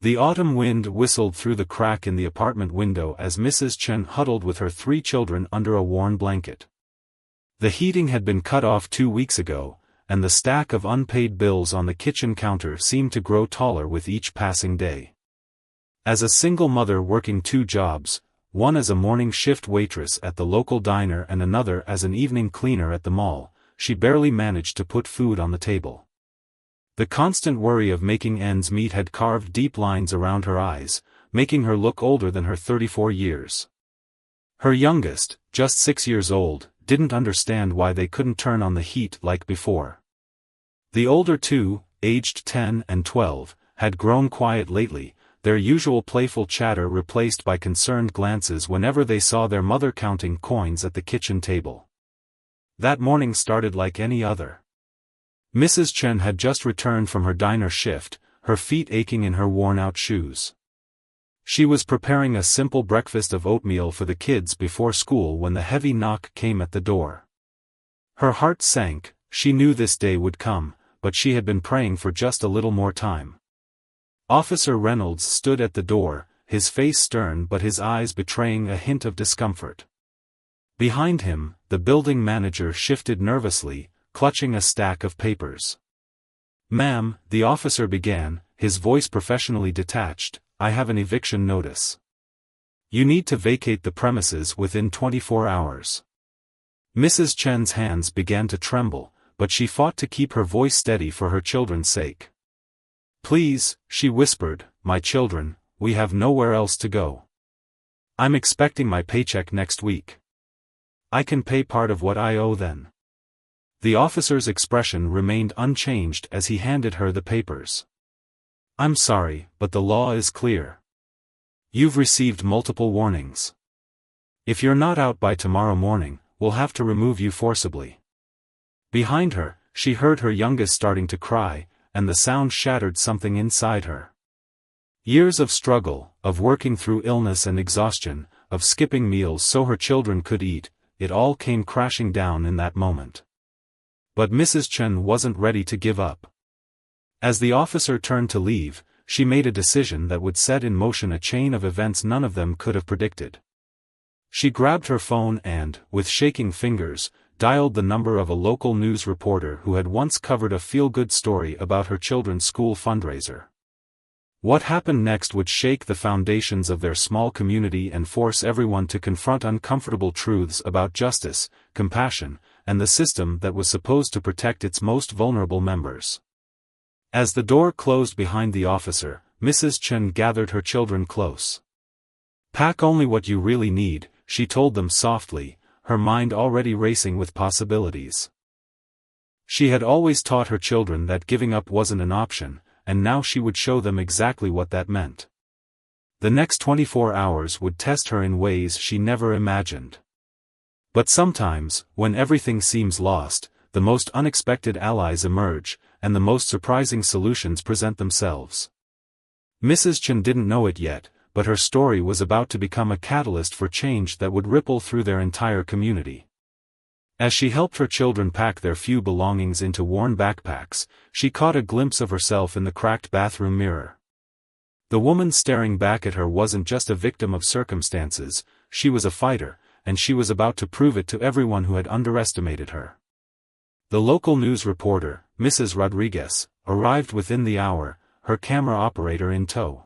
The autumn wind whistled through the crack in the apartment window as Mrs. Chen huddled with her 3 children under a worn blanket. The heating had been cut off 2 weeks ago, and the stack of unpaid bills on the kitchen counter seemed to grow taller with each passing day. As a single mother working 2 jobs, one as a morning shift waitress at the local diner and another as an evening cleaner at the mall, she barely managed to put food on the table. The constant worry of making ends meet had carved deep lines around her eyes, making her look older than her 34 years. Her youngest, just 6 years old, didn't understand why they couldn't turn on the heat like before. The older 2, aged 10 and 12, had grown quiet lately, their usual playful chatter replaced by concerned glances whenever they saw their mother counting coins at the kitchen table. That morning started like any other. Mrs. Chen had just returned from her diner shift, her feet aching in her worn-out shoes. She was preparing a simple breakfast of oatmeal for the kids before school when the heavy knock came at the door. Her heart sank. She knew this day would come, but she had been praying for just a little more time. Officer Reynolds stood at the door, his face stern but his eyes betraying a hint of discomfort. Behind him, the building manager shifted nervously, clutching a stack of papers. "Ma'am," the officer began, his voice professionally detached, "I have an eviction notice. You need to vacate the premises within 24 hours." Mrs. Chen's hands began to tremble, but she fought to keep her voice steady for her children's sake. "Please," she whispered, "my children, we have nowhere else to go. I'm expecting my paycheck next week. I can pay part of what I owe then." The officer's expression remained unchanged as he handed her the papers. "I'm sorry, but the law is clear. You've received multiple warnings. If you're not out by tomorrow morning, we'll have to remove you forcibly." Behind her, she heard her youngest starting to cry, and the sound shattered something inside her. Years of struggle, of working through illness and exhaustion, of skipping meals so her children could eat, it all came crashing down in that moment. But Mrs. Chen wasn't ready to give up. As the officer turned to leave, she made a decision that would set in motion a chain of events none of them could have predicted. She grabbed her phone and, with shaking fingers, dialed the number of a local news reporter who had once covered a feel-good story about her children's school fundraiser. What happened next would shake the foundations of their small community and force everyone to confront uncomfortable truths about justice, compassion, and the system that was supposed to protect its most vulnerable members. As the door closed behind the officer, Mrs. Chen gathered her children close. "Pack only what you really need," she told them softly, her mind already racing with possibilities. She had always taught her children that giving up wasn't an option, and now she would show them exactly what that meant. The next 24 hours would test her in ways she never imagined. But sometimes, when everything seems lost, the most unexpected allies emerge, and the most surprising solutions present themselves. Mrs. Chen didn't know it yet, but her story was about to become a catalyst for change that would ripple through their entire community. As she helped her children pack their few belongings into worn backpacks, she caught a glimpse of herself in the cracked bathroom mirror. The woman staring back at her wasn't just a victim of circumstances, she was a fighter, and she was about to prove it to everyone who had underestimated her. The local news reporter, Mrs. Rodriguez, arrived within the hour, her camera operator in tow.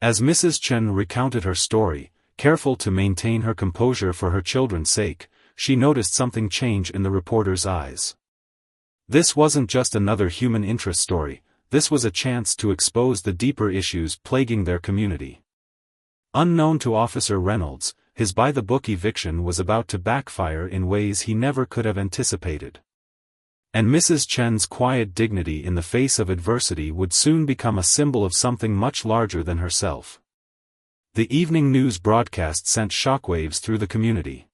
As Mrs. Chen recounted her story, careful to maintain her composure for her children's sake, she noticed something change in the reporter's eyes. This wasn't just another human interest story, this was a chance to expose the deeper issues plaguing their community. Unknown to Officer Reynolds, his by-the-book eviction was about to backfire in ways he never could have anticipated. And Mrs. Chen's quiet dignity in the face of adversity would soon become a symbol of something much larger than herself. The evening news broadcast sent shockwaves through the community.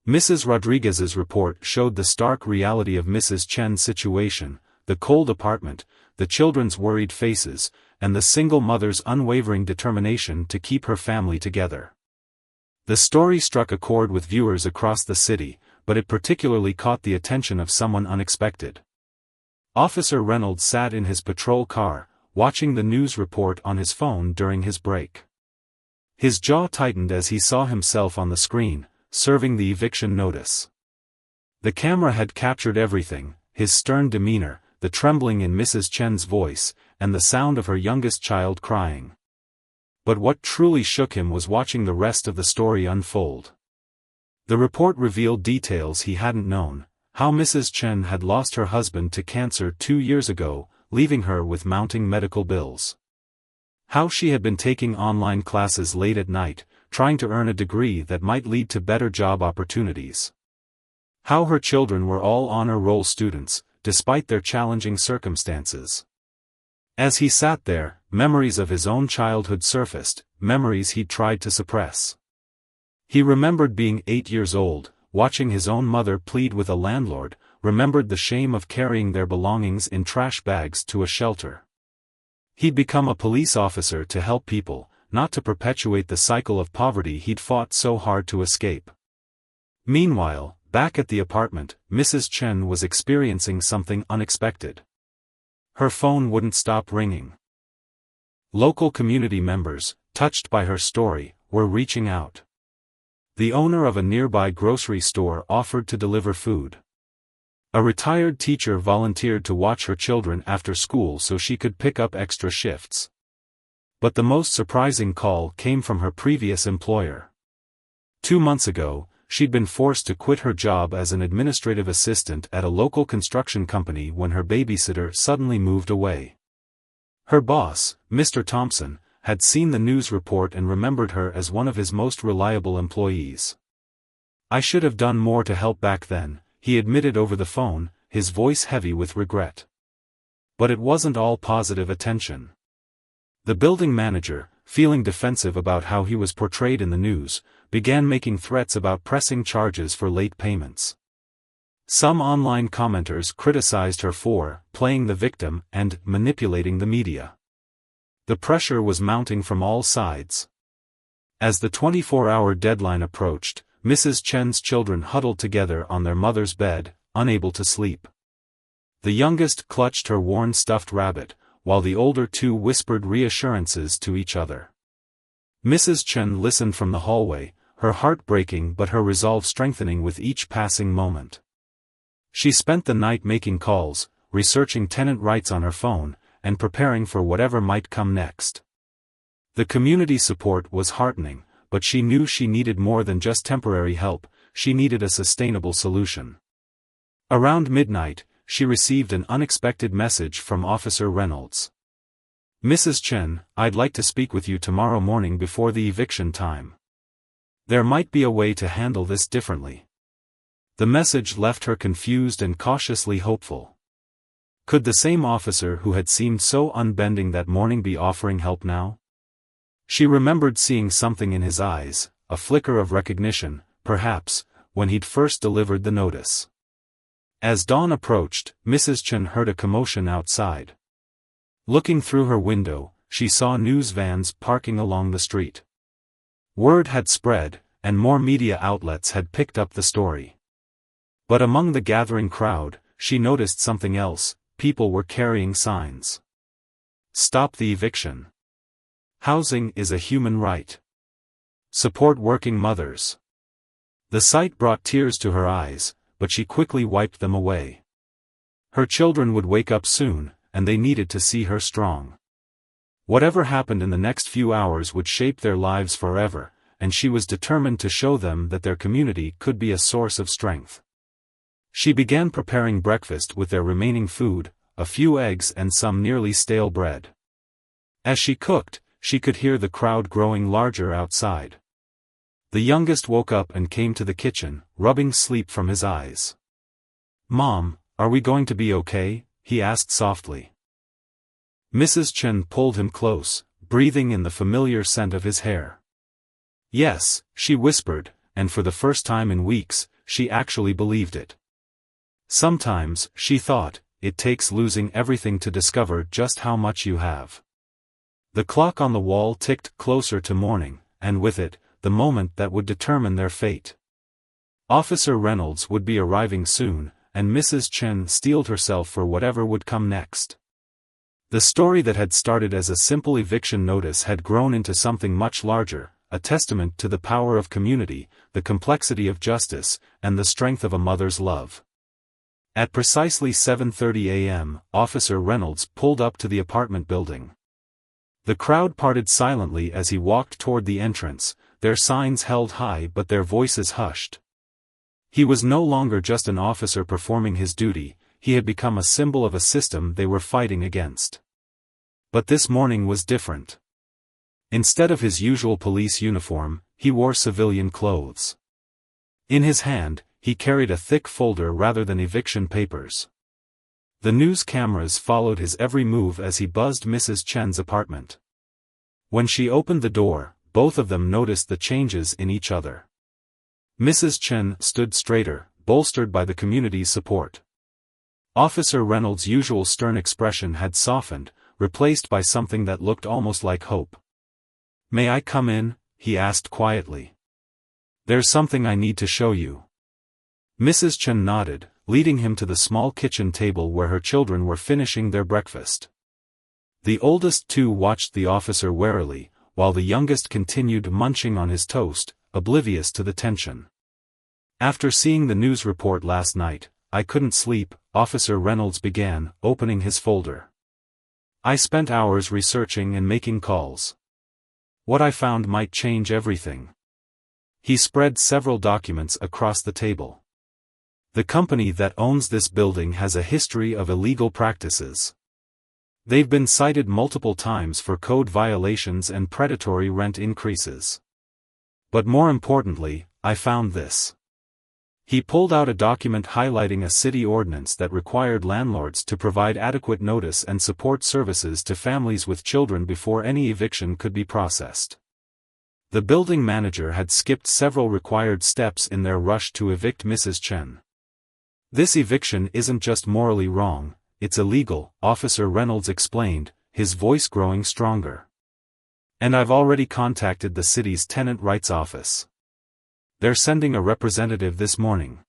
Mrs. Rodriguez's report showed the stark reality of Mrs. Chen's situation, the cold apartment, the children's worried faces, and the single mother's unwavering determination to keep her family together. The story struck a chord with viewers across the city, but it particularly caught the attention of someone unexpected. Officer Reynolds sat in his patrol car, watching the news report on his phone during his break. His jaw tightened as he saw himself on the screen, serving the eviction notice. The camera had captured everything: his stern demeanor, the trembling in Mrs. Chen's voice, and the sound of her youngest child crying. But what truly shook him was watching the rest of the story unfold. The report revealed details he hadn't known: how Mrs. Chen had lost her husband to cancer 2 years ago, leaving her with mounting medical bills. How she had been taking online classes late at night, trying to earn a degree that might lead to better job opportunities. How her children were all honor roll students, despite their challenging circumstances. As he sat there, memories of his own childhood surfaced, memories he'd tried to suppress. He remembered being 8 years old, watching his own mother plead with a landlord, remembered the shame of carrying their belongings in trash bags to a shelter. He'd become a police officer to help people, not to perpetuate the cycle of poverty he'd fought so hard to escape. Meanwhile, back at the apartment, Mrs. Chen was experiencing something unexpected. Her phone wouldn't stop ringing. Local community members, touched by her story, were reaching out. The owner of a nearby grocery store offered to deliver food. A retired teacher volunteered to watch her children after school so she could pick up extra shifts. But the most surprising call came from her previous employer. 2 months ago, she'd been forced to quit her job as an administrative assistant at a local construction company when her babysitter suddenly moved away. Her boss, Mr. Thompson, had seen the news report and remembered her as one of his most reliable employees. "I should have done more to help back then," he admitted over the phone, his voice heavy with regret. But it wasn't all positive attention. The building manager, feeling defensive about how he was portrayed in the news, began making threats about pressing charges for late payments. Some online commenters criticized her for playing the victim and manipulating the media. The pressure was mounting from all sides. As the 24-hour deadline approached, Mrs. Chen's children huddled together on their mother's bed, unable to sleep. The youngest clutched her worn stuffed rabbit, while the older two whispered reassurances to each other. Mrs. Chen listened from the hallway, her heart breaking but her resolve strengthening with each passing moment. She spent the night making calls, researching tenant rights on her phone, and preparing for whatever might come next. The community support was heartening, but she knew she needed more than just temporary help, she needed a sustainable solution. Around midnight, she received an unexpected message from Officer Reynolds. "Mrs. Chen, I'd like to speak with you tomorrow morning before the eviction time. There might be a way to handle this differently." The message left her confused and cautiously hopeful. Could the same officer who had seemed so unbending that morning be offering help now? She remembered seeing something in his eyes, a flicker of recognition, perhaps, when he'd first delivered the notice. As dawn approached, Mrs. Chen heard a commotion outside. Looking through her window, she saw news vans parking along the street. Word had spread, and more media outlets had picked up the story. But among the gathering crowd, she noticed something else: people were carrying signs. "Stop the eviction. Housing is a human right. Support working mothers." The sight brought tears to her eyes, but she quickly wiped them away. Her children would wake up soon, and they needed to see her strong. Whatever happened in the next few hours would shape their lives forever, and she was determined to show them that their community could be a source of strength. She began preparing breakfast with their remaining food, a few eggs and some nearly stale bread. As she cooked, she could hear the crowd growing larger outside. The youngest woke up and came to the kitchen, rubbing sleep from his eyes. "Mom, are we going to be okay?" he asked softly. Mrs. Chen pulled him close, breathing in the familiar scent of his hair. "Yes," she whispered, and for the first time in weeks, she actually believed it. Sometimes, she thought, it takes losing everything to discover just how much you have. The clock on the wall ticked closer to morning, and with it, the moment that would determine their fate. Officer Reynolds would be arriving soon, and Mrs. Chen steeled herself for whatever would come next. The story that had started as a simple eviction notice had grown into something much larger, a testament to the power of community, the complexity of justice, and the strength of a mother's love. At precisely 7:30 a.m., Officer Reynolds pulled up to the apartment building. The crowd parted silently as he walked toward the entrance, their signs held high but their voices hushed. He was no longer just an officer performing his duty, he had become a symbol of a system they were fighting against. But this morning was different. Instead of his usual police uniform, he wore civilian clothes. In his hand, he carried a thick folder rather than eviction papers. The news cameras followed his every move as he buzzed Mrs. Chen's apartment. When she opened the door, both of them noticed the changes in each other. Mrs. Chen stood straighter, bolstered by the community's support. Officer Reynolds' usual stern expression had softened, replaced by something that looked almost like hope. "May I come in?" he asked quietly. "There's something I need to show you." Mrs. Chen nodded, leading him to the small kitchen table where her children were finishing their breakfast. The oldest two watched the officer warily, while the youngest continued munching on his toast, oblivious to the tension. "After seeing the news report last night, I couldn't sleep," Officer Reynolds began, opening his folder. "I spent hours researching and making calls. What I found might change everything." He spread several documents across the table. "The company that owns this building has a history of illegal practices. They've been cited multiple times for code violations and predatory rent increases. But more importantly, I found this." He pulled out a document highlighting a city ordinance that required landlords to provide adequate notice and support services to families with children before any eviction could be processed. The building manager had skipped several required steps in their rush to evict Mrs. Chen. "This eviction isn't just morally wrong, it's illegal," Officer Reynolds explained, his voice growing stronger. "And I've already contacted the city's tenant rights office. They're sending a representative this morning."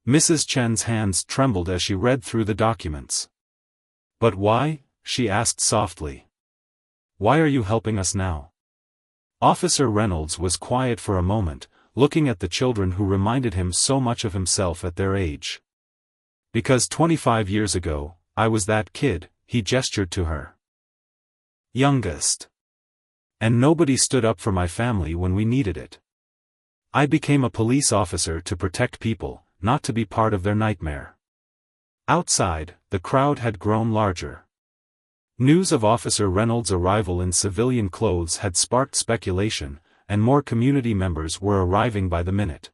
Mrs. Chen's hands trembled as she read through the documents. "But why?" she asked softly. "Why are you helping us now?" Officer Reynolds was quiet for a moment, looking at the children who reminded him so much of himself at their age. "Because 25 years ago, I was that kid," he gestured to her. "Youngest. And nobody stood up for my family when we needed it. I became a police officer to protect people, not to be part of their nightmare." Outside, the crowd had grown larger. News of Officer Reynolds' arrival in civilian clothes had sparked speculation, and more community members were arriving by the minute.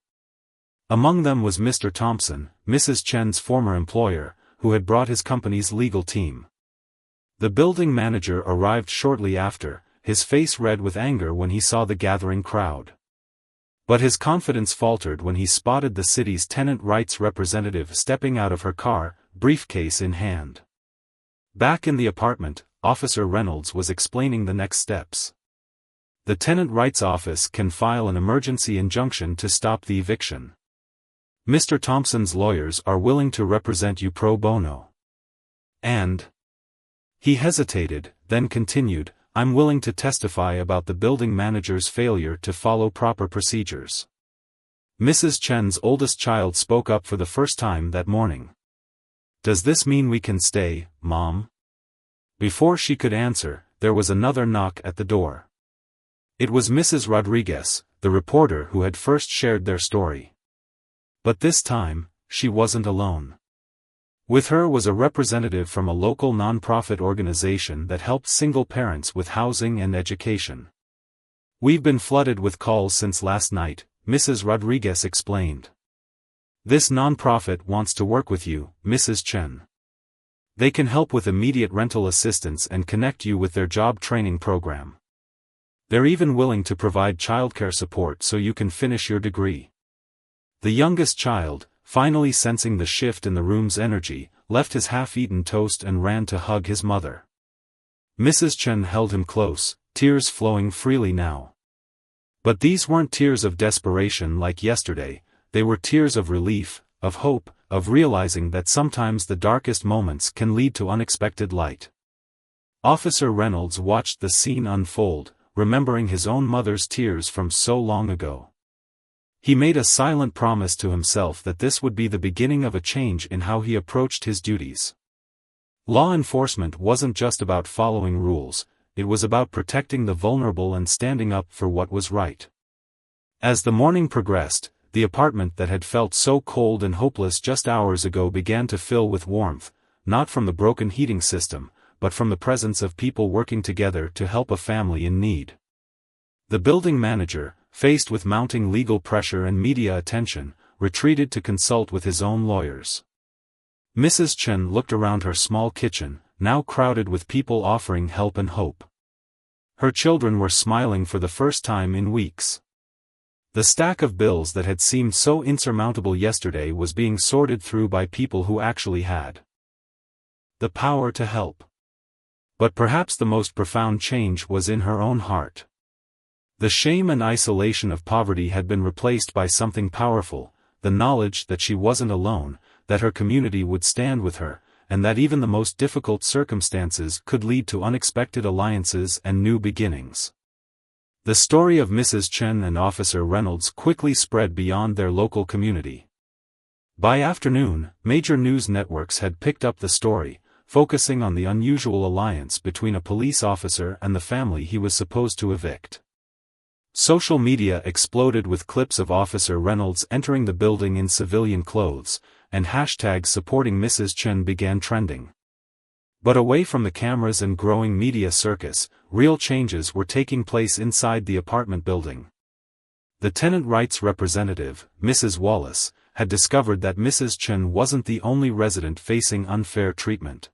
Among them was Mr. Thompson, Mrs. Chen's former employer, who had brought his company's legal team. The building manager arrived shortly after, his face red with anger when he saw the gathering crowd. But his confidence faltered when he spotted the city's tenant rights representative stepping out of her car, briefcase in hand. Back in the apartment, Officer Reynolds was explaining the next steps. "The tenant rights office can file an emergency injunction to stop the eviction. Mr. Thompson's lawyers are willing to represent you pro bono. And..." He hesitated, then continued, "I'm willing to testify about the building manager's failure to follow proper procedures." Mrs. Chen's oldest child spoke up for the first time that morning. "Does this mean we can stay, Mom?" Before she could answer, there was another knock at the door. It was Mrs. Rodriguez, the reporter who had first shared their story. But this time, she wasn't alone. With her was a representative from a local non-profit organization that helped single parents with housing and education. "We've been flooded with calls since last night," Mrs. Rodriguez explained. "This non-profit wants to work with you, Mrs. Chen. They can help with immediate rental assistance and connect you with their job training program. They're even willing to provide childcare support so you can finish your degree." The youngest child, finally sensing the shift in the room's energy, left his half-eaten toast and ran to hug his mother. Mrs. Chen held him close, tears flowing freely now. But these weren't tears of desperation like yesterday, they were tears of relief, of hope, of realizing that sometimes the darkest moments can lead to unexpected light. Officer Reynolds watched the scene unfold, remembering his own mother's tears from so long ago. He made a silent promise to himself that this would be the beginning of a change in how he approached his duties. Law enforcement wasn't just about following rules, it was about protecting the vulnerable and standing up for what was right. As the morning progressed, the apartment that had felt so cold and hopeless just hours ago began to fill with warmth, not from the broken heating system, but from the presence of people working together to help a family in need. The building manager, faced with mounting legal pressure and media attention, retreated to consult with his own lawyers. Mrs. Chen looked around her small kitchen, now crowded with people offering help and hope. Her children were smiling for the first time in weeks. The stack of bills that had seemed so insurmountable yesterday was being sorted through by people who actually had the power to help. But perhaps the most profound change was in her own heart. The shame and isolation of poverty had been replaced by something powerful, the knowledge that she wasn't alone, that her community would stand with her, and that even the most difficult circumstances could lead to unexpected alliances and new beginnings. The story of Mrs. Chen and Officer Reynolds quickly spread beyond their local community. By afternoon, major news networks had picked up the story, focusing on the unusual alliance between a police officer and the family he was supposed to evict. Social media exploded with clips of Officer Reynolds entering the building in civilian clothes, and hashtags supporting Mrs. Chen began trending. But away from the cameras and growing media circus, real changes were taking place inside the apartment building. The tenant rights representative, Mrs. Wallace, had discovered that Mrs. Chen wasn't the only resident facing unfair treatment.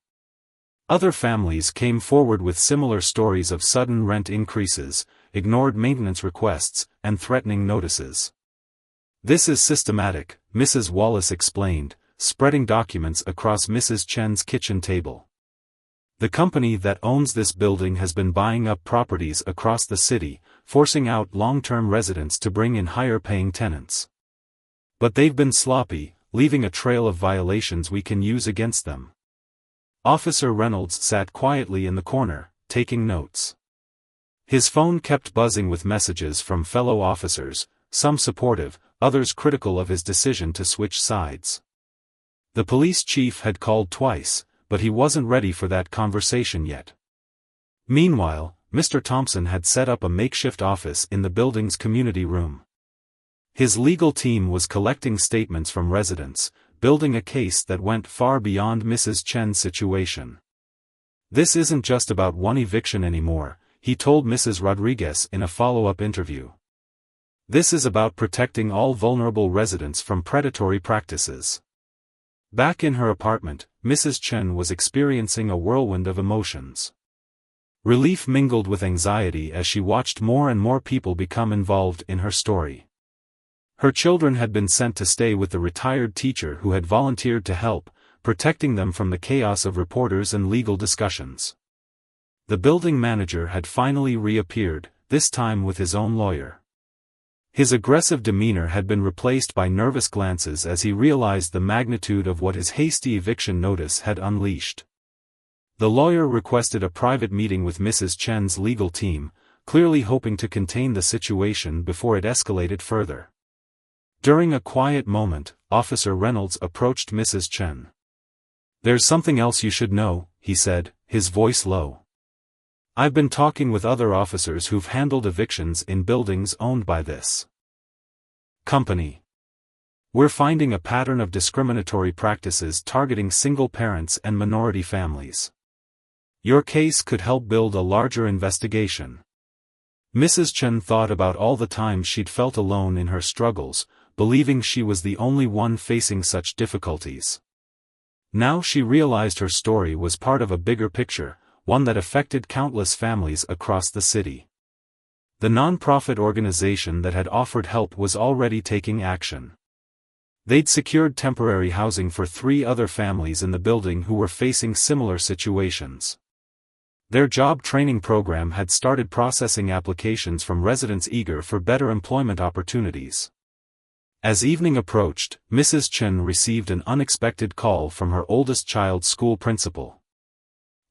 Other families came forward with similar stories of sudden rent increases, ignored maintenance requests, and threatening notices. "This is systematic," Mrs. Wallace explained, spreading documents across Mrs. Chen's kitchen table. "The company that owns this building has been buying up properties across the city, forcing out long-term residents to bring in higher-paying tenants. But they've been sloppy, leaving a trail of violations we can use against them." Officer Reynolds sat quietly in the corner, taking notes. His phone kept buzzing with messages from fellow officers, some supportive, others critical of his decision to switch sides. The police chief had called twice, but he wasn't ready for that conversation yet. Meanwhile, Mr. Thompson had set up a makeshift office in the building's community room. His legal team was collecting statements from residents, building a case that went far beyond Mrs. Chen's situation. "This isn't just about one eviction anymore," he told Mrs. Rodriguez in a follow-up interview. "This is about protecting all vulnerable residents from predatory practices." Back in her apartment, Mrs. Chen was experiencing a whirlwind of emotions. Relief mingled with anxiety as she watched more and more people become involved in her story. Her children had been sent to stay with the retired teacher who had volunteered to help, protecting them from the chaos of reporters and legal discussions. The building manager had finally reappeared, this time with his own lawyer. His aggressive demeanor had been replaced by nervous glances as he realized the magnitude of what his hasty eviction notice had unleashed. The lawyer requested a private meeting with Mrs. Chen's legal team, clearly hoping to contain the situation before it escalated further. During a quiet moment, Officer Reynolds approached Mrs. Chen. "There's something else you should know," he said, his voice low. "I've been talking with other officers who've handled evictions in buildings owned by this company. We're finding a pattern of discriminatory practices targeting single parents and minority families. Your case could help build a larger investigation." Mrs. Chen thought about all the times she'd felt alone in her struggles, believing she was the only one facing such difficulties. Now she realized her story was part of a bigger picture, one that affected countless families across the city. The non-profit organization that had offered help was already taking action. They'd secured temporary housing for 3 other families in the building who were facing similar situations. Their job training program had started processing applications from residents eager for better employment opportunities. As evening approached, Mrs. Chen received an unexpected call from her oldest child's school principal.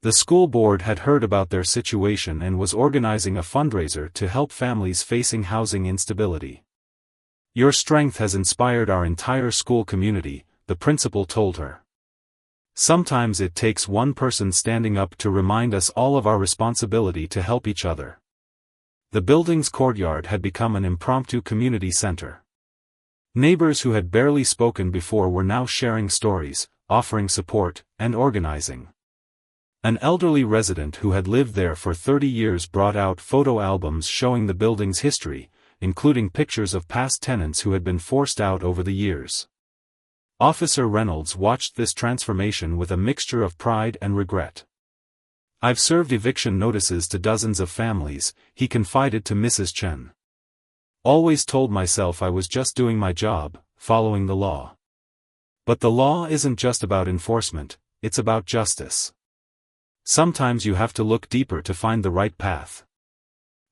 The school board had heard about their situation and was organizing a fundraiser to help families facing housing instability. "Your strength has inspired our entire school community," the principal told her. "Sometimes it takes one person standing up to remind us all of our responsibility to help each other." The building's courtyard had become an impromptu community center. Neighbors who had barely spoken before were now sharing stories, offering support, and organizing. An elderly resident who had lived there for 30 years brought out photo albums showing the building's history, including pictures of past tenants who had been forced out over the years. Officer Reynolds watched this transformation with a mixture of pride and regret. "I've served eviction notices to dozens of families," he confided to Mrs. Chen. "Always told myself I was just doing my job, following the law. But the law isn't just about enforcement, it's about justice. Sometimes you have to look deeper to find the right path."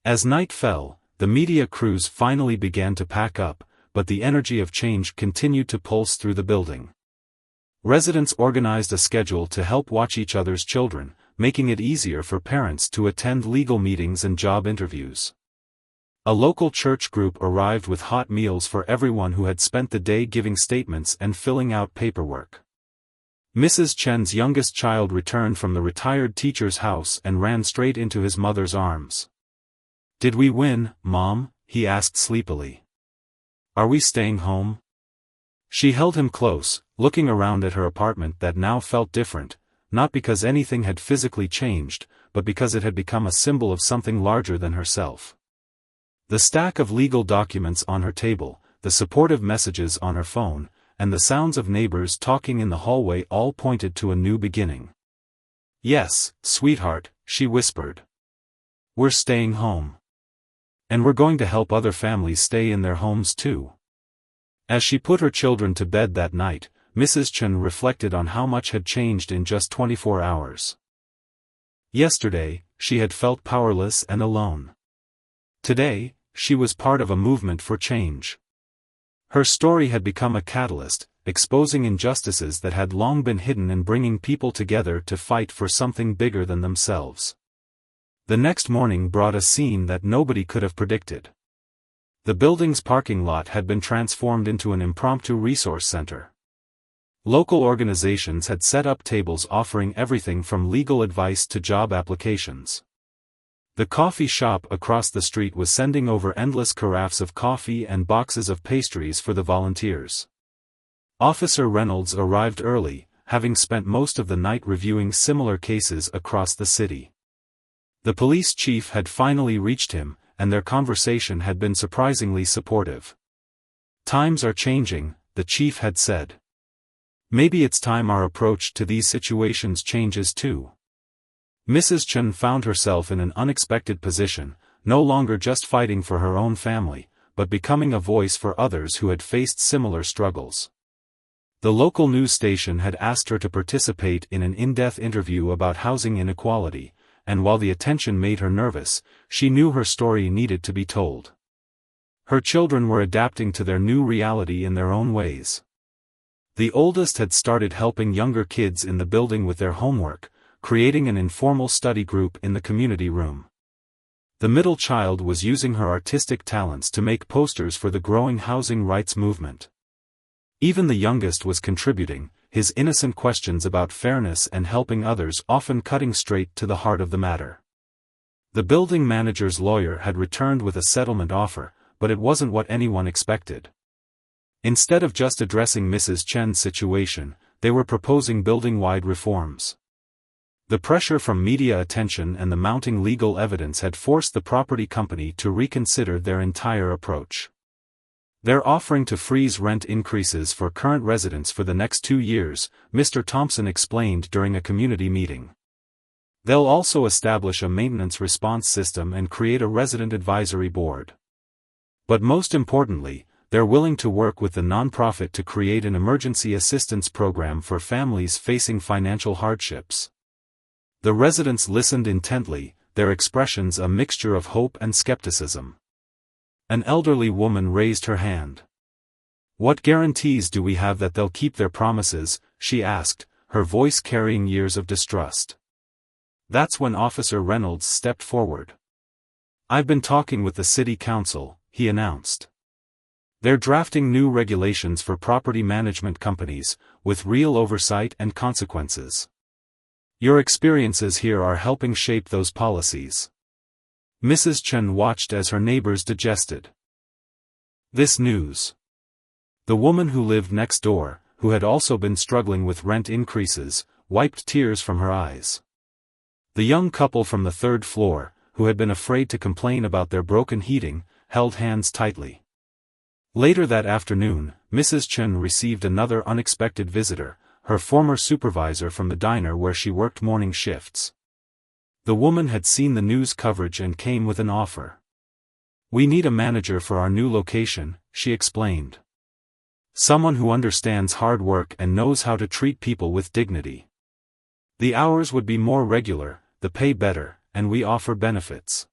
As night fell, the media crews finally began to pack up, but the energy of change continued to pulse through the building. Residents organized a schedule to help watch each other's children, making it easier for parents to attend legal meetings and job interviews. A local church group arrived with hot meals for everyone who had spent the day giving statements and filling out paperwork. Mrs. Chen's youngest child returned from the retired teacher's house and ran straight into his mother's arms. "Did we win, Mom?" he asked sleepily. "Are we staying home?" She held him close, looking around at her apartment that now felt different, not because anything had physically changed, but because it had become a symbol of something larger than herself. The stack of legal documents on her table, the supportive messages on her phone, and the sounds of neighbors talking in the hallway all pointed to a new beginning. "Yes, sweetheart," she whispered. "We're staying home. And we're going to help other families stay in their homes too." As she put her children to bed that night, Mrs. Chen reflected on how much had changed in just 24 hours. Yesterday, she had felt powerless and alone. Today, she was part of a movement for change. Her story had become a catalyst, exposing injustices that had long been hidden and bringing people together to fight for something bigger than themselves. The next morning brought a scene that nobody could have predicted. The building's parking lot had been transformed into an impromptu resource center. Local organizations had set up tables offering everything from legal advice to job applications. The coffee shop across the street was sending over endless carafes of coffee and boxes of pastries for the volunteers. Officer Reynolds arrived early, having spent most of the night reviewing similar cases across the city. The police chief had finally reached him, and their conversation had been surprisingly supportive. "Times are changing," the chief had said. "Maybe it's time our approach to these situations changes too." Mrs. Chen found herself in an unexpected position, no longer just fighting for her own family, but becoming a voice for others who had faced similar struggles. The local news station had asked her to participate in an in-depth interview about housing inequality, and while the attention made her nervous, she knew her story needed to be told. Her children were adapting to their new reality in their own ways. The oldest had started helping younger kids in the building with their homework, creating an informal study group in the community room. The middle child was using her artistic talents to make posters for the growing housing rights movement. Even the youngest was contributing, his innocent questions about fairness and helping others often cutting straight to the heart of the matter. The building manager's lawyer had returned with a settlement offer, but it wasn't what anyone expected. Instead of just addressing Mrs. Chen's situation, they were proposing building-wide reforms. The pressure from media attention and the mounting legal evidence had forced the property company to reconsider their entire approach. They're offering to freeze rent increases for current residents for the next 2 years, Mr. Thompson explained during a community meeting. They'll also establish a maintenance response system and create a resident advisory board. But most importantly, they're willing to work with the nonprofit to create an emergency assistance program for families facing financial hardships. The residents listened intently, their expressions a mixture of hope and skepticism. An elderly woman raised her hand. "What guarantees do we have that they'll keep their promises?" she asked, her voice carrying years of distrust. That's when Officer Reynolds stepped forward. "I've been talking with the city council," he announced. "They're drafting new regulations for property management companies, with real oversight and consequences. Your experiences here are helping shape those policies." Mrs. Chen watched as her neighbors digested this news. The woman who lived next door, who had also been struggling with rent increases, wiped tears from her eyes. The young couple from the third floor, who had been afraid to complain about their broken heating, held hands tightly. Later that afternoon, Mrs. Chen received another unexpected visitor, her former supervisor from the diner where she worked morning shifts. The woman had seen the news coverage and came with an offer. "We need a manager for our new location," she explained. "Someone who understands hard work and knows how to treat people with dignity. The hours would be more regular, the pay better, and we offer benefits."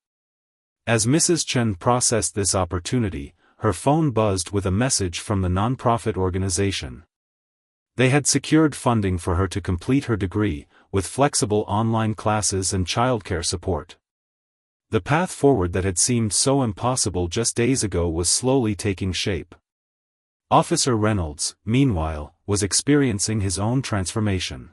As Mrs. Chen processed this opportunity, her phone buzzed with a message from the nonprofit organization. They had secured funding for her to complete her degree, with flexible online classes and childcare support. The path forward that had seemed so impossible just days ago was slowly taking shape. Officer Reynolds, meanwhile, was experiencing his own transformation.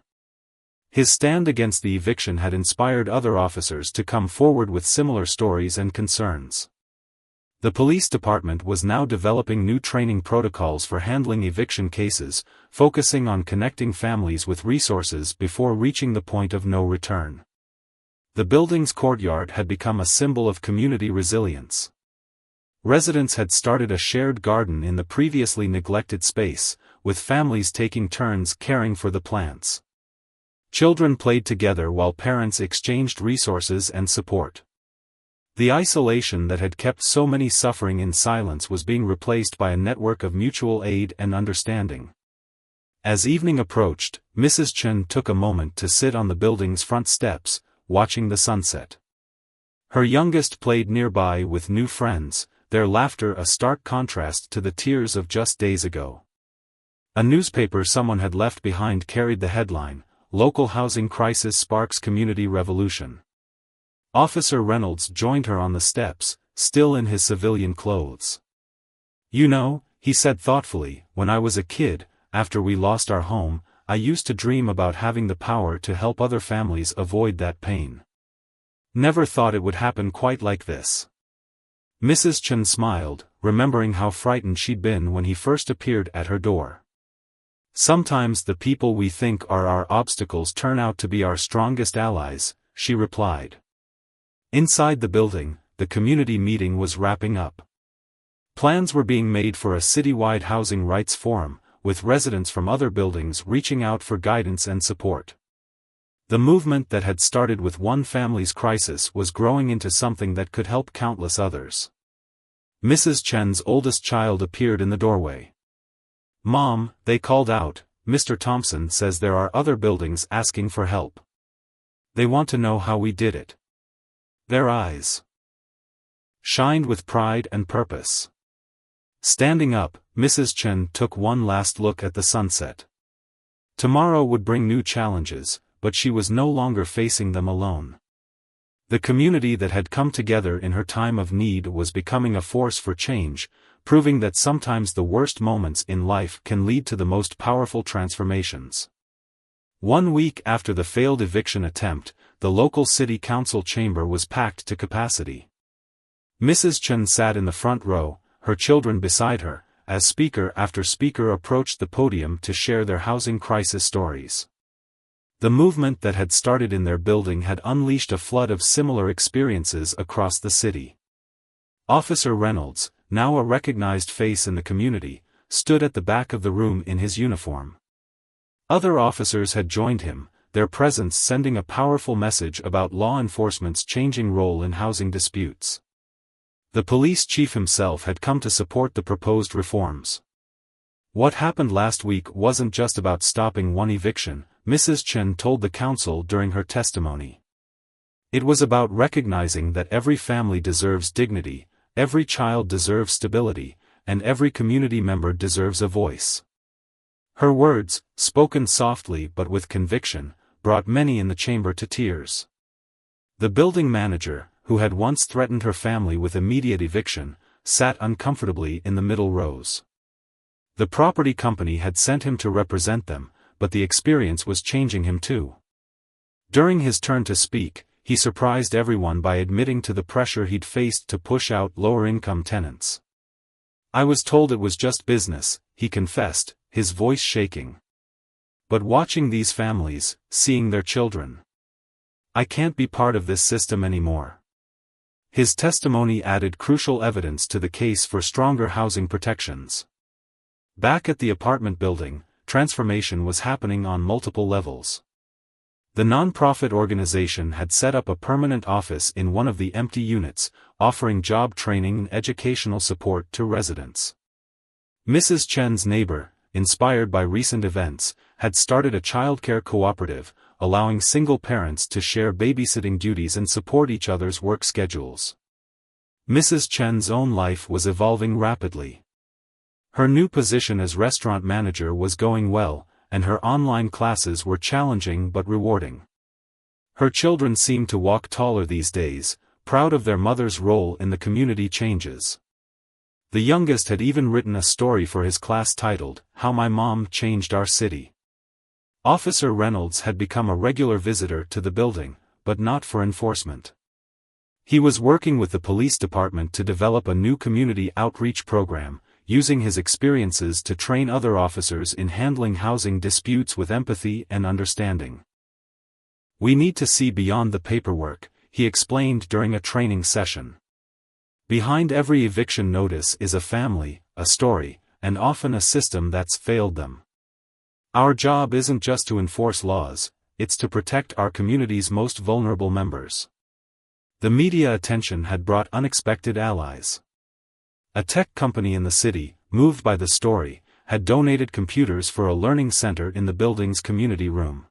His stand against the eviction had inspired other officers to come forward with similar stories and concerns. The police department was now developing new training protocols for handling eviction cases, focusing on connecting families with resources before reaching the point of no return. The building's courtyard had become a symbol of community resilience. Residents had started a shared garden in the previously neglected space, with families taking turns caring for the plants. Children played together while parents exchanged resources and support. The isolation that had kept so many suffering in silence was being replaced by a network of mutual aid and understanding. As evening approached, Mrs. Chen took a moment to sit on the building's front steps, watching the sunset. Her youngest played nearby with new friends, their laughter a stark contrast to the tears of just days ago. A newspaper someone had left behind carried the headline, "Local Housing Crisis Sparks Community Revolution." Officer Reynolds joined her on the steps, still in his civilian clothes. "You know," he said thoughtfully, "when I was a kid, after we lost our home, I used to dream about having the power to help other families avoid that pain. Never thought it would happen quite like this." Mrs. Chen smiled, remembering how frightened she'd been when he first appeared at her door. "Sometimes the people we think are our obstacles turn out to be our strongest allies," she replied. Inside the building, the community meeting was wrapping up. Plans were being made for a citywide housing rights forum, with residents from other buildings reaching out for guidance and support. The movement that had started with one family's crisis was growing into something that could help countless others. Mrs. Chen's oldest child appeared in the doorway. "Mom," they called out, "Mr. Thompson says there are other buildings asking for help. They want to know how we did it." Their eyes shined with pride and purpose. Standing up, Mrs. Chen took one last look at the sunset. Tomorrow would bring new challenges, but she was no longer facing them alone. The community that had come together in her time of need was becoming a force for change, proving that sometimes the worst moments in life can lead to the most powerful transformations. 1 week after the failed eviction attempt, the local city council chamber was packed to capacity. Mrs. Chen sat in the front row, her children beside her, as speaker after speaker approached the podium to share their housing crisis stories. The movement that had started in their building had unleashed a flood of similar experiences across the city. Officer Reynolds, now a recognized face in the community, stood at the back of the room in his uniform. Other officers had joined him, their presence sending a powerful message about law enforcement's changing role in housing disputes. The police chief himself had come to support the proposed reforms. What happened last week wasn't just about stopping one eviction, Mrs. Chen told the council during her testimony. It was about recognizing that every family deserves dignity, every child deserves stability, and every community member deserves a voice. Her words, spoken softly but with conviction, brought many in the chamber to tears. The building manager, who had once threatened her family with immediate eviction, sat uncomfortably in the middle rows. The property company had sent him to represent them, but the experience was changing him too. During his turn to speak, he surprised everyone by admitting to the pressure he'd faced to push out lower-income tenants. "I was told it was just business," he confessed, his voice shaking. "But watching these families, seeing their children. I can't be part of this system anymore." His testimony added crucial evidence to the case for stronger housing protections. Back at the apartment building, transformation was happening on multiple levels. The non-profit organization had set up a permanent office in one of the empty units, offering job training and educational support to residents. Mrs. Chen's neighbor, inspired by recent events, had started a childcare cooperative, allowing single parents to share babysitting duties and support each other's work schedules. Mrs. Chen's own life was evolving rapidly. Her new position as restaurant manager was going well, and her online classes were challenging but rewarding. Her children seemed to walk taller these days, proud of their mother's role in the community changes. The youngest had even written a story for his class titled, "How My Mom Changed Our City." Officer Reynolds had become a regular visitor to the building, but not for enforcement. He was working with the police department to develop a new community outreach program, using his experiences to train other officers in handling housing disputes with empathy and understanding. "We need to see beyond the paperwork," he explained during a training session. "Behind every eviction notice is a family, a story, and often a system that's failed them. Our job isn't just to enforce laws, it's to protect our community's most vulnerable members." The media attention had brought unexpected allies. A tech company in the city, moved by the story, had donated computers for a learning center in the building's community room.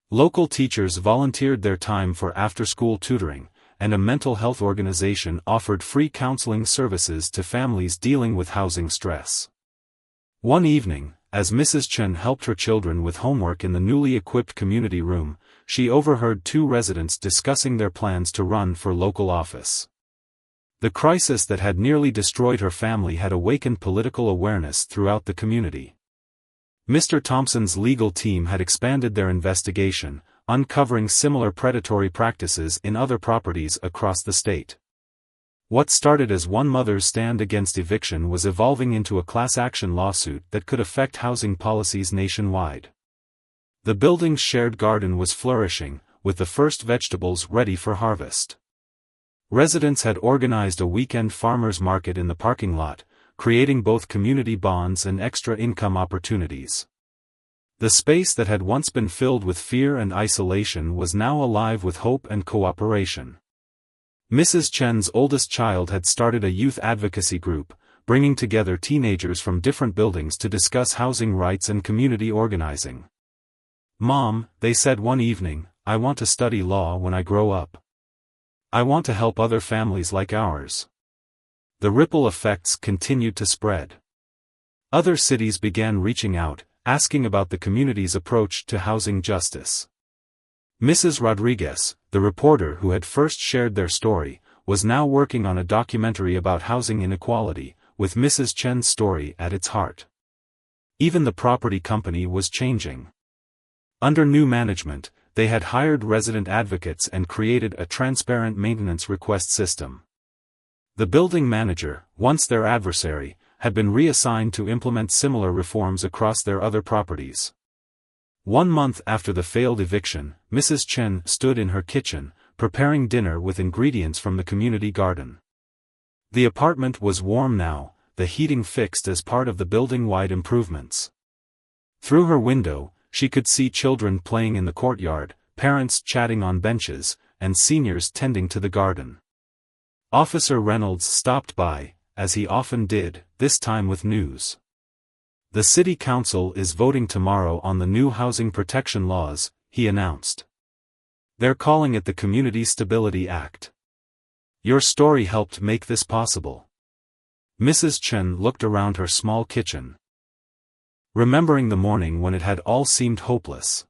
Local teachers volunteered their time for after-school tutoring, and a mental health organization offered free counseling services to families dealing with housing stress. One evening, as Mrs. Chen helped her children with homework in the newly equipped community room, she overheard two residents discussing their plans to run for local office. The crisis that had nearly destroyed her family had awakened political awareness throughout the community. Mr. Thompson's legal team had expanded their investigation, uncovering similar predatory practices in other properties across the state. What started as one mother's stand against eviction was evolving into a class action lawsuit that could affect housing policies nationwide. The building's shared garden was flourishing, with the first vegetables ready for harvest. Residents had organized a weekend farmers market in the parking lot, creating both community bonds and extra income opportunities. The space that had once been filled with fear and isolation was now alive with hope and cooperation. Mrs. Chen's oldest child had started a youth advocacy group, bringing together teenagers from different buildings to discuss housing rights and community organizing. "Mom," they said one evening, "I want to study law when I grow up. I want to help other families like ours." The ripple effects continued to spread. Other cities began reaching out, asking about the community's approach to housing justice. Mrs. Rodriguez, the reporter who had first shared their story, was now working on a documentary about housing inequality, with Mrs. Chen's story at its heart. Even the property company was changing. Under new management, they had hired resident advocates and created a transparent maintenance request system. The building manager, once their adversary, had been reassigned to implement similar reforms across their other properties. 1 month after the failed eviction, Mrs. Chen stood in her kitchen, preparing dinner with ingredients from the community garden. The apartment was warm now, the heating fixed as part of the building-wide improvements. Through her window, she could see children playing in the courtyard, parents chatting on benches, and seniors tending to the garden. Officer Reynolds stopped by, as he often did, this time with news. "The City Council is voting tomorrow on the new housing protection laws," he announced. "They're calling it the Community Stability Act. Your story helped make this possible." Mrs. Chen looked around her small kitchen, remembering the morning when it had all seemed hopeless.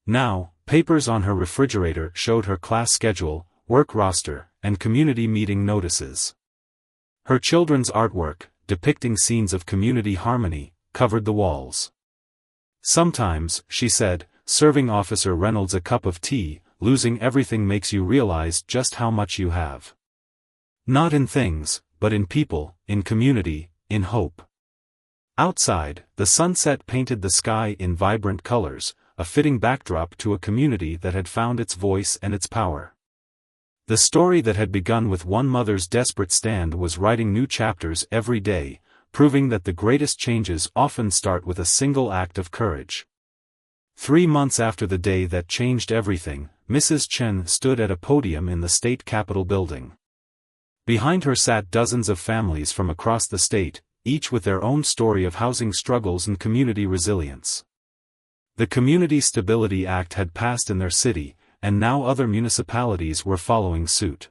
Now, Papers on her refrigerator showed her class schedule, work roster, and community meeting notices. Her children's artwork, depicting scenes of community harmony, covered the walls. "Sometimes," she said, serving Officer Reynolds a cup of tea, "losing everything makes you realize just how much you have. Not in things, but in people, in community, in hope." Outside, the sunset painted the sky in vibrant colors, a fitting backdrop to a community that had found its voice and its power. The story that had begun with one mother's desperate stand was writing new chapters every day, proving that the greatest changes often start with a single act of courage. 3 months after the day that changed everything, Mrs. Chen stood at a podium in the state capitol building. Behind her sat dozens of families from across the state, each with their own story of housing struggles and community resilience. The Community Stability Act had passed in their city, and now other municipalities were following suit.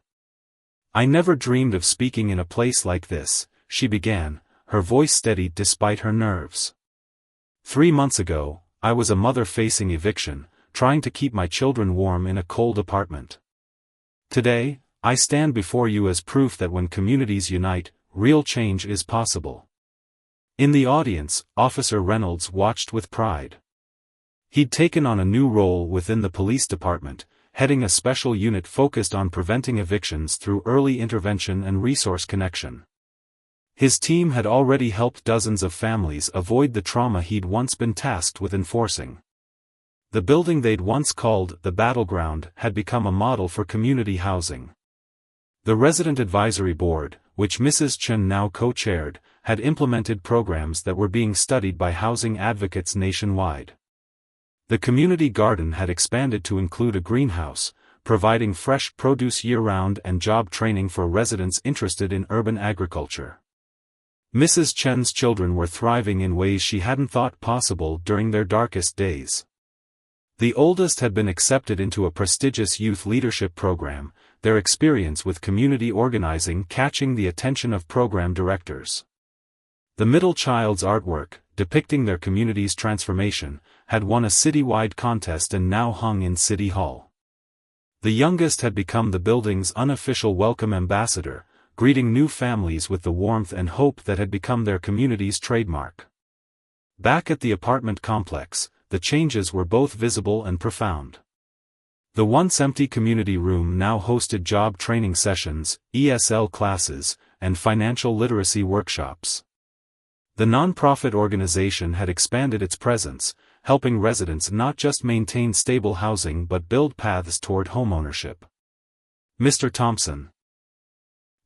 "I never dreamed of speaking in a place like this," she began, her voice steady despite her nerves. 3 months ago, I was a mother facing eviction, trying to keep my children warm in a cold apartment. Today, I stand before you as proof that when communities unite, real change is possible." In the audience, Officer Reynolds watched with pride. He'd taken on a new role within the police department, heading a special unit focused on preventing evictions through early intervention and resource connection. His team had already helped dozens of families avoid the trauma he'd once been tasked with enforcing. The building they'd once called the battleground had become a model for community housing. The Resident Advisory Board, which Mrs. Chen now co-chaired, had implemented programs that were being studied by housing advocates nationwide. The community garden had expanded to include a greenhouse, providing fresh produce year-round and job training for residents interested in urban agriculture. Mrs. Chen's children were thriving in ways she hadn't thought possible during their darkest days. The oldest had been accepted into a prestigious youth leadership program, their experience with community organizing catching the attention of program directors. The middle child's artwork, depicting their community's transformation, had won a citywide contest and now hung in City Hall. The youngest had become the building's unofficial welcome ambassador, greeting new families with the warmth and hope that had become their community's trademark. Back at the apartment complex, the changes were both visible and profound. The once empty community room now hosted job training sessions, ESL classes, and financial literacy workshops. The nonprofit organization had expanded its presence, helping residents not just maintain stable housing but build paths toward homeownership. Mr. Thompson,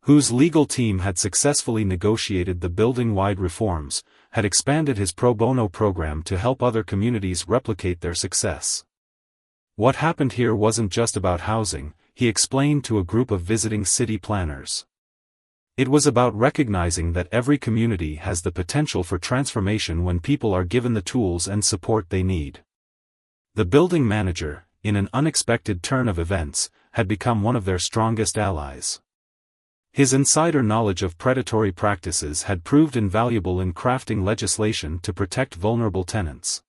whose legal team had successfully negotiated the building-wide reforms, had expanded his pro bono program to help other communities replicate their success. "What happened here wasn't just about housing," he explained to a group of visiting city planners. "It was about recognizing that every community has the potential for transformation when people are given the tools and support they need." The building manager, in an unexpected turn of events, had become one of their strongest allies. His insider knowledge of predatory practices had proved invaluable in crafting legislation to protect vulnerable tenants.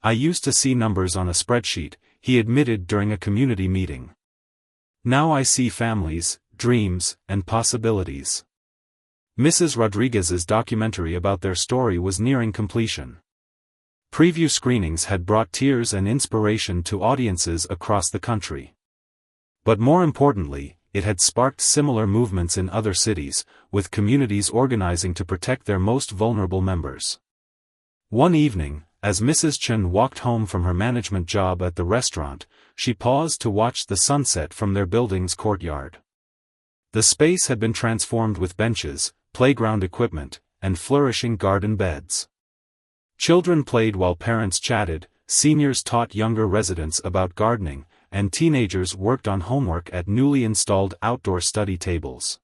"I used to see numbers on a spreadsheet," he admitted during a community meeting. "Now I see families, dreams, and possibilities." Mrs. Rodriguez's documentary about their story was nearing completion. Preview screenings had brought tears and inspiration to audiences across the country. But more importantly, it had sparked similar movements in other cities, with communities organizing to protect their most vulnerable members. One evening, as Mrs. Chen walked home from her management job at the restaurant, she paused to watch the sunset from their building's courtyard. The space had been transformed with benches, playground equipment, and flourishing garden beds. Children played while parents chatted, seniors taught younger residents about gardening, and teenagers worked on homework at newly installed outdoor study tables.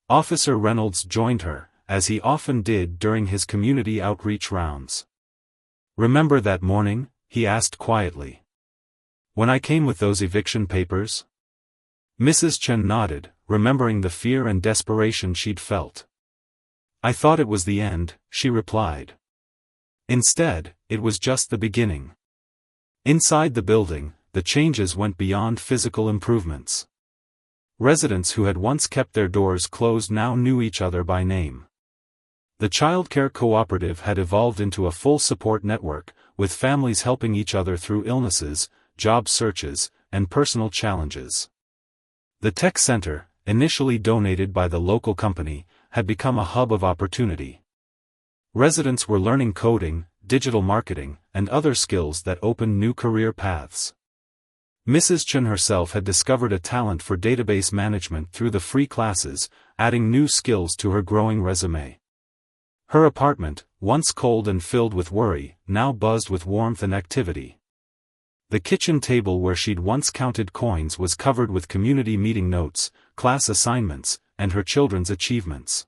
Officer Reynolds joined her, as he often did during his community outreach rounds. "Remember that morning?" he asked quietly. "When I came with those eviction papers?" Mrs. Chen nodded, remembering the fear and desperation she'd felt. "I thought it was the end," she replied. "Instead, it was just the beginning. Inside the building, the changes went beyond physical improvements. Residents who had once kept their doors closed now knew each other by name. The childcare cooperative had evolved into a full support network, with families helping each other through illnesses, job searches, and personal challenges. The tech center, initially donated by the local company, had become a hub of opportunity. Residents were learning coding, digital marketing, and other skills that opened new career paths. Mrs. Chen herself had discovered a talent for database management through the free classes, adding new skills to her growing resume. Her apartment, once cold and filled with worry, now buzzed with warmth and activity. The kitchen table where she'd once counted coins was covered with community meeting notes, class assignments, and her children's achievements.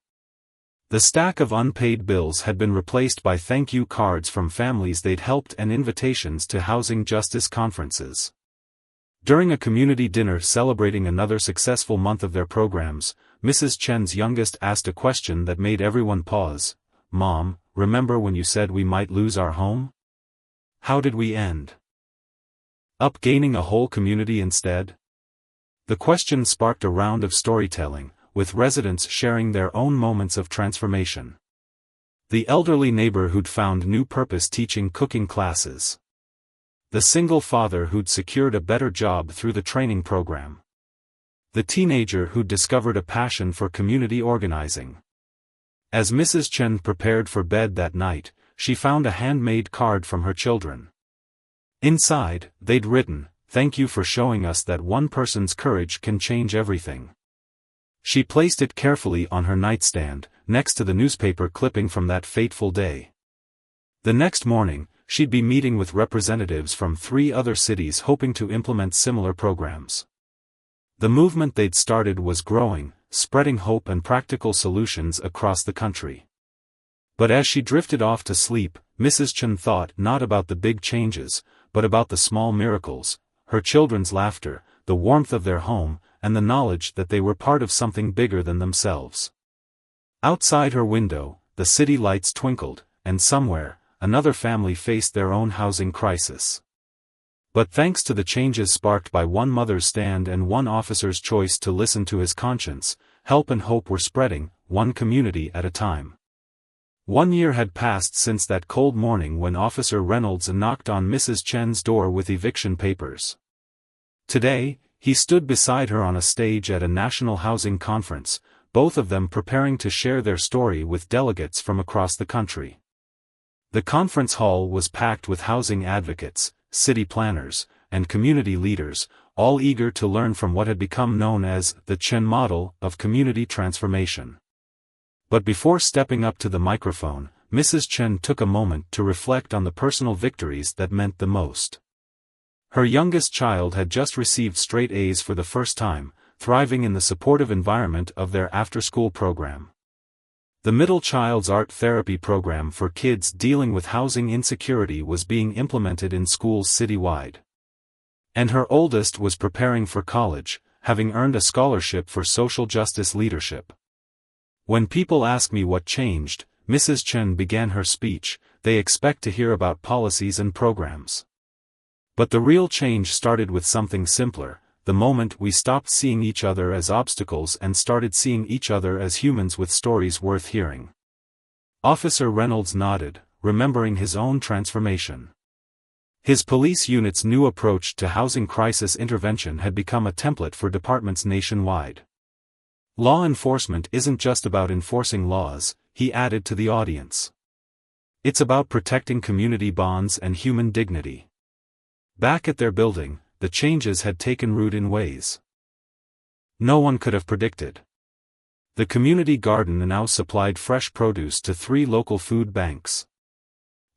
The stack of unpaid bills had been replaced by thank you cards from families they'd helped and invitations to housing justice conferences. During a community dinner celebrating another successful month of their programs, Mrs. Chen's youngest asked a question that made everyone pause. "Mom, remember when you said we might lose our home? How did we end up gaining a whole community instead?" The question sparked a round of storytelling, with residents sharing their own moments of transformation. The elderly neighbor who'd found new purpose teaching cooking classes. The single father who'd secured a better job through the training program. The teenager who'd discovered a passion for community organizing. As Mrs. Chen prepared for bed that night, she found a handmade card from her children. Inside, they'd written, "Thank you for showing us that one person's courage can change everything." She placed it carefully on her nightstand, next to the newspaper clipping from that fateful day. The next morning, she'd be meeting with representatives from 3 other cities hoping to implement similar programs. The movement they'd started was growing, spreading hope and practical solutions across the country. But as she drifted off to sleep, Mrs. Chen thought not about the big changes, but about the small miracles, her children's laughter, the warmth of their home, and the knowledge that they were part of something bigger than themselves. Outside her window, the city lights twinkled, and somewhere, another family faced their own housing crisis. But thanks to the changes sparked by one mother's stand and one officer's choice to listen to his conscience, help and hope were spreading, one community at a time. 1 year had passed since that cold morning when Officer Reynolds knocked on Mrs. Chen's door with eviction papers. Today, he stood beside her on a stage at a national housing conference, both of them preparing to share their story with delegates from across the country. The conference hall was packed with housing advocates, city planners, and community leaders, all eager to learn from what had become known as the Chen model of community transformation. But before stepping up to the microphone, Mrs. Chen took a moment to reflect on the personal victories that meant the most. Her youngest child had just received straight A's for the first time, thriving in the supportive environment of their after-school program. The middle child's art therapy program for kids dealing with housing insecurity was being implemented in schools citywide. And her oldest was preparing for college, having earned a scholarship for social justice leadership. When people ask me what changed, Mrs. Chen began her speech, they expect to hear about policies and programs. But the real change started with something simpler, the moment we stopped seeing each other as obstacles and started seeing each other as humans with stories worth hearing. Officer Reynolds nodded, remembering his own transformation. His police unit's new approach to housing crisis intervention had become a template for departments nationwide. Law enforcement isn't just about enforcing laws, he added to the audience. It's about protecting community bonds and human dignity. Back at their building, the changes had taken root in ways no one could have predicted. The community garden now supplied fresh produce to 3 local food banks.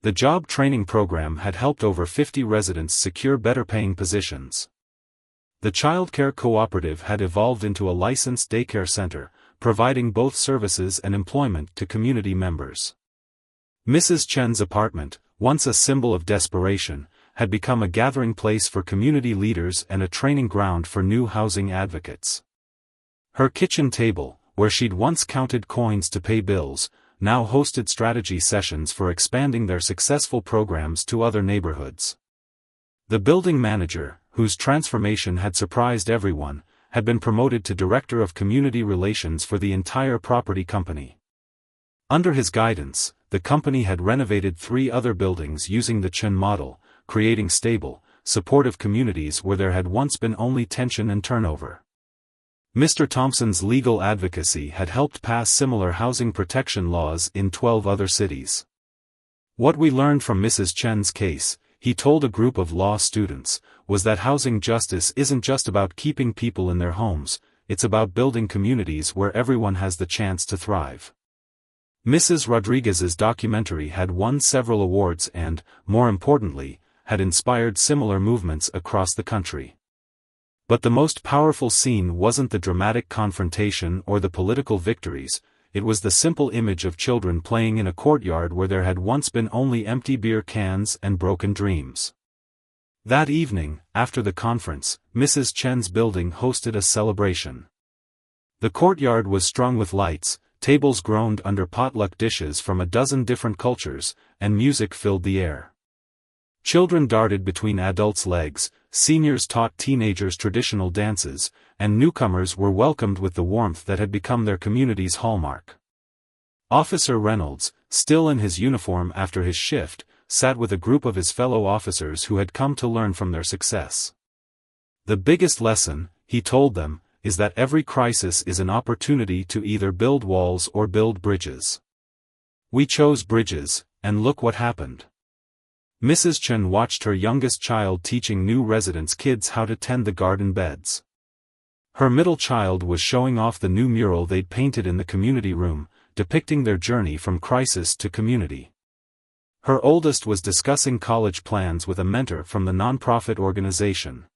The job training program had helped over 50 residents secure better-paying positions. The childcare cooperative had evolved into a licensed daycare center, providing both services and employment to community members. Mrs. Chen's apartment, once a symbol of desperation, had become a gathering place for community leaders and a training ground for new housing advocates. Her kitchen table, where she'd once counted coins to pay bills, now hosted strategy sessions for expanding their successful programs to other neighborhoods. The building manager, whose transformation had surprised everyone, had been promoted to Director of Community Relations for the entire property company. Under his guidance, the company had renovated 3 other buildings using the Chen model, creating stable, supportive communities where there had once been only tension and turnover. Mr. Thompson's legal advocacy had helped pass similar housing protection laws in 12 other cities. What we learned from Mrs. Chen's case, he told a group of law students, was that housing justice isn't just about keeping people in their homes, it's about building communities where everyone has the chance to thrive. Mrs. Rodriguez's documentary had won several awards and, more importantly, had inspired similar movements across the country. But the most powerful scene wasn't the dramatic confrontation or the political victories, it was the simple image of children playing in a courtyard where there had once been only empty beer cans and broken dreams. That evening, after the conference, Mrs. Chen's building hosted a celebration. The courtyard was strung with lights, tables groaned under potluck dishes from a dozen different cultures, and music filled the air. Children darted between adults' legs, seniors taught teenagers traditional dances, and newcomers were welcomed with the warmth that had become their community's hallmark. Officer Reynolds, still in his uniform after his shift, sat with a group of his fellow officers who had come to learn from their success. The biggest lesson, he told them, is that every crisis is an opportunity to either build walls or build bridges. We chose bridges, and look what happened. Mrs. Chen watched her youngest child teaching new residents' kids how to tend the garden beds. Her middle child was showing off the new mural they'd painted in the community room, depicting their journey from crisis to community. Her oldest was discussing college plans with a mentor from the nonprofit organization.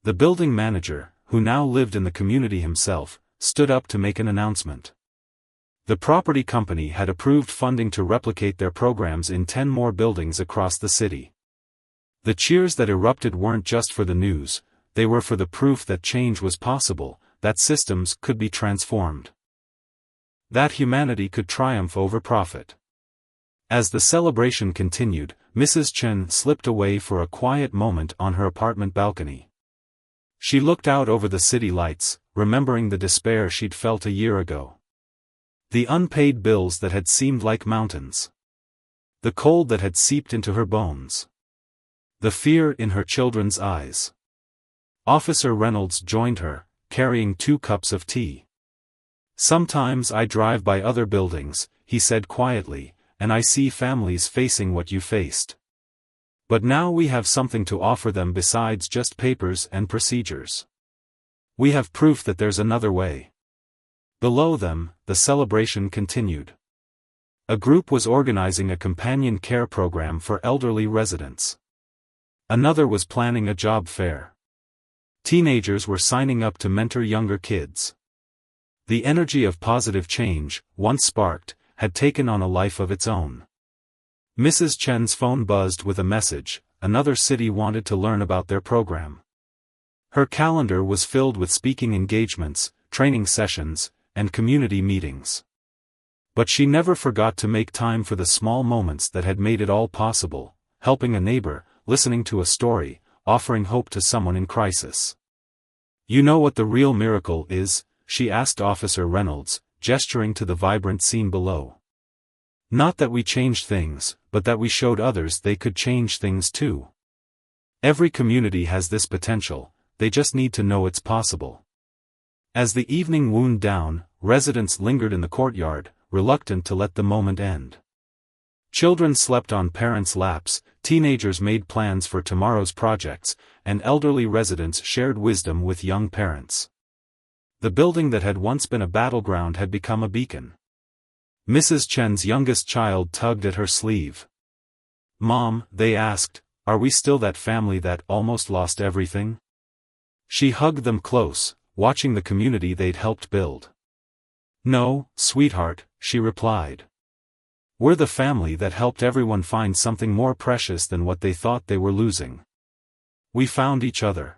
The building manager, who now lived in the community himself, stood up to make an announcement. The property company had approved funding to replicate their programs in 10 more buildings across the city. The cheers that erupted weren't just for the news, they were for the proof that change was possible, that systems could be transformed, that humanity could triumph over profit. As the celebration continued, Mrs. Chen slipped away for a quiet moment on her apartment balcony. She looked out over the city lights, remembering the despair she'd felt a year ago. The unpaid bills that had seemed like mountains. The cold that had seeped into her bones. The fear in her children's eyes. Officer Reynolds joined her, carrying 2 cups of tea. Sometimes I drive by other buildings, he said quietly, and I see families facing what you faced. But now we have something to offer them besides just papers and procedures. We have proof that there's another way. Below them, the celebration continued. A group was organizing a companion care program for elderly residents. Another was planning a job fair. Teenagers were signing up to mentor younger kids. The energy of positive change, once sparked, had taken on a life of its own. Mrs. Chen's phone buzzed with a message: another city wanted to learn about their program. Her calendar was filled with speaking engagements, training sessions, and community meetings. But she never forgot to make time for the small moments that had made it all possible, helping a neighbor, listening to a story, offering hope to someone in crisis. You know what the real miracle is? She asked Officer Reynolds, gesturing to the vibrant scene below. Not that we changed things, but that we showed others they could change things too. Every community has this potential, they just need to know it's possible. As the evening wound down, residents lingered in the courtyard, reluctant to let the moment end. Children slept on parents' laps, teenagers made plans for tomorrow's projects, and elderly residents shared wisdom with young parents. The building that had once been a battleground had become a beacon. Mrs. Chen's youngest child tugged at her sleeve. "Mom," they asked, "are we still that family that almost lost everything?" She hugged them close, watching the community they'd helped build. "No, sweetheart," she replied. "We're the family that helped everyone find something more precious than what they thought they were losing. We found each other."